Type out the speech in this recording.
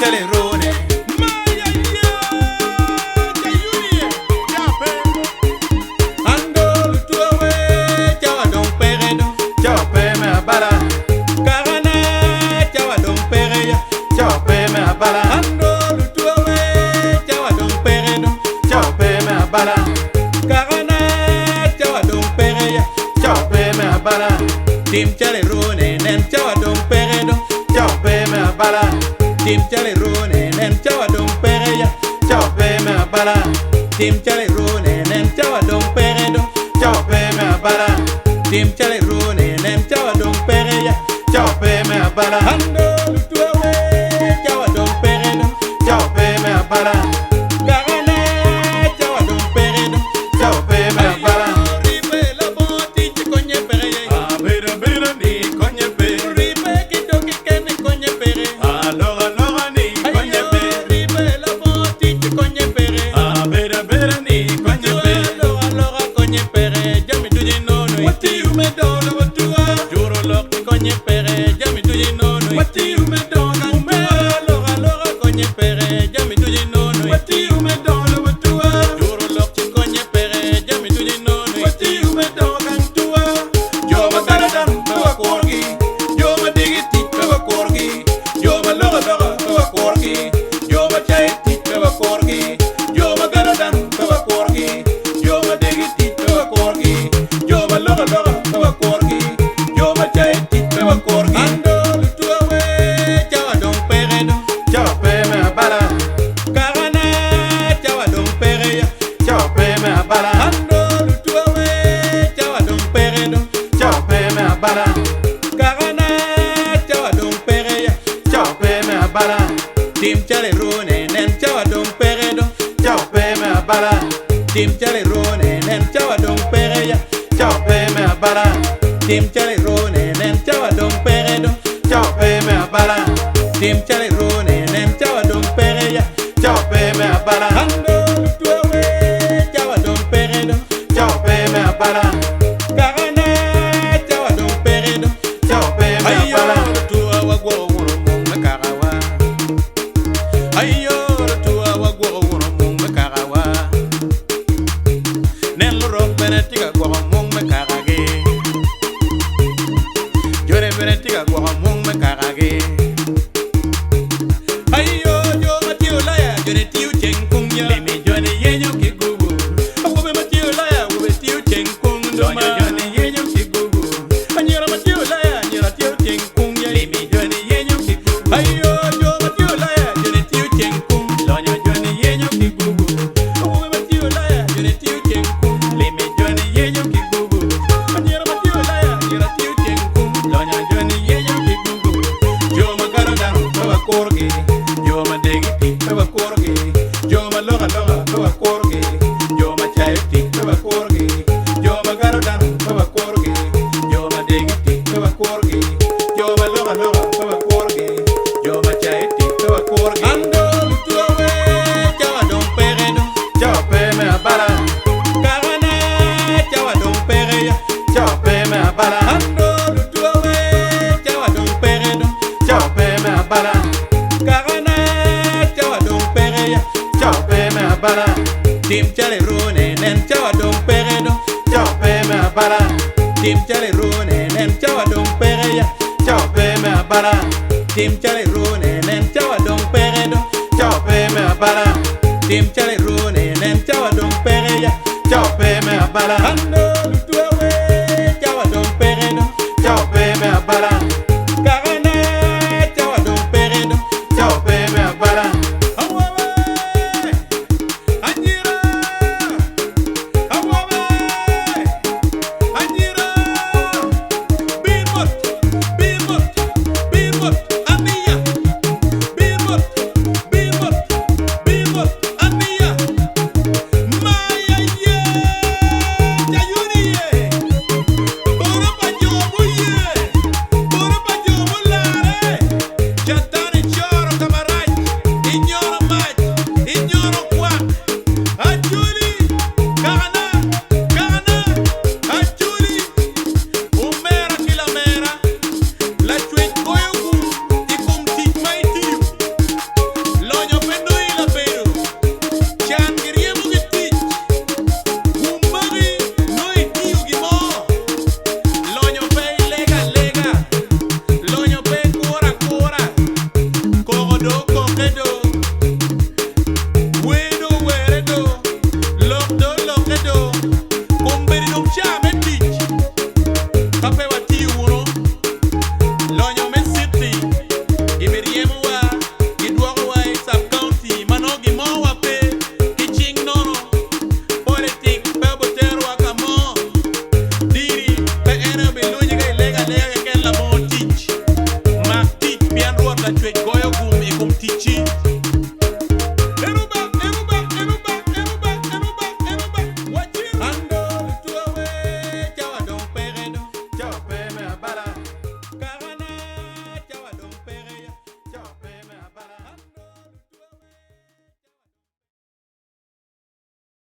chale rone. Maya ya, Jayuni, Jape. Ando lutuawe, chawa don pere do. Chawa pe me abala. Karana, chawa don pere ya. Chawa pe me abala. Ando lutuawe, chawa don pere do. Chawa pe me abala. Karana, chawa don pere ya. Chawa pe me abala. Tim chale rone, nen chawa don pere do. Chawa pe me abala. Tim chale rone, nen chawa don pere ya. Chawa pe me abala. Tim chale rone, nen chawa don pere do. Chawa pe me abala. Tim chale rone, nen chawa don pere ya. Chawa pe me abala. Ando lutuawe, chawa don pere do. Chawa pe me abala. Karana, chawa don pere do. Chawa pe me abala. Ribe la boti konye pere ya. Bera bera ni konye pe. Ribe kidoki kene konye pere. Lora lora ni konye pe. Ribe la boti konye pere. Bera bera ni konye pe. Lora lora konye pere. Jami tuji nono. Wati ume dola watua. Juro lok konye pere. Jami tuji nono. Wati ume dola ume. Lora lora konye pere. Jami tuji nono. Wati ume dola watua. Juro lok konye pere. Jami tuji nono. Wati ume dola tua. Joma karadan bawa korgi. Joma digiti bawa korgi. Joma lora lora bawa korgi. Joma chaiti bawa korgi. Joma karadan bawa korgi. Joma digiti bawa korgi. Joma lora lora bawa korgi. Joma chaiti bawa korgi. Ando lutuawe. Chawa don pere do. Chawa pe me abala. Karana. Chawa don pere ya. Chawa pe me abala. Ando lutuawe. Chawa don pere do. Chawa pe me abala. Karana. Chawa don pere ya. Chawa pe me abala. Tim chale rone nen chawa don pere do. Chawa pe me abala. Tim chale rone nen chawa don pere ya. Chawa pe me abala. Tim chale rone nen chawa don pere do. Chawa pe me abala. Tim chale rone nen chawa don pere ya. Chawa pe me abala. Ando lutuawe chawa don pere do. Chawa pe me abala. Karana chawa don pere do. Chawa pe me abala. Tua wagwa wono mong nakarawa. Ayo tua wagwa wono mong makarawa. Nel rock benetika gwa mong makarage. Jore benetika gwa mong makarage. Ayo yo matio laya jone tiu cheng kung ya. Limi jone yenyo kigugu. Wobe matio laya wobe tiu cheng kung Donyo doma. jone yenyo kigugu. Anyira matio laya anyira tiu cheng kung ya. Limi jone yenyo kigugu. Ayo yo matio laya jone tiu cheng kung. Donyo jone yenyo kigugu. Wobe matio laya jone tiu cheng kung. Limi jone yenyo kigugu. Anyira matio laya anyira tiu cheng kung. Donyo jone yenyo kigugu. Joma karadan bawa korgi. Joma digiti bawa korgi. Joma lora lora bawa korgi. Joma chaiti bawa korgi. Joma karadan bawa korgi. Joma digiti bawa korgi. Joma lora lora bawa korgi. Joma chaiti bawa korgi. Ando lutuawe chawa don pere do. Chawa pe me abala. Karana chawa don pere ya. Chawa pe me abala. Ando lutuawe chawa don pere do. Chawa pe me abala. Karana chawa don pere ya. Chawa pe me abala. Tim chale rone nen chawa don pere do. Chawa pe me abala. Tim chale rone nen chawa don pere ya. Chawa pe me abala. Tim chale rone nen chawa don pere do. Chawa pe me abala. Tim chale rone nen chawa don pere ya. Chawa pe me abala. Ando lutuawe chawa don pere do. Chawa pe me abala. Karana chawa don pere do. Chawa pe me abala. Awawe Anjira Awawe Anjira Bimot Bimot Bimot Aniya Bimot Bimot Bimot Aniya Maya ye Jayuni mum e kom tichi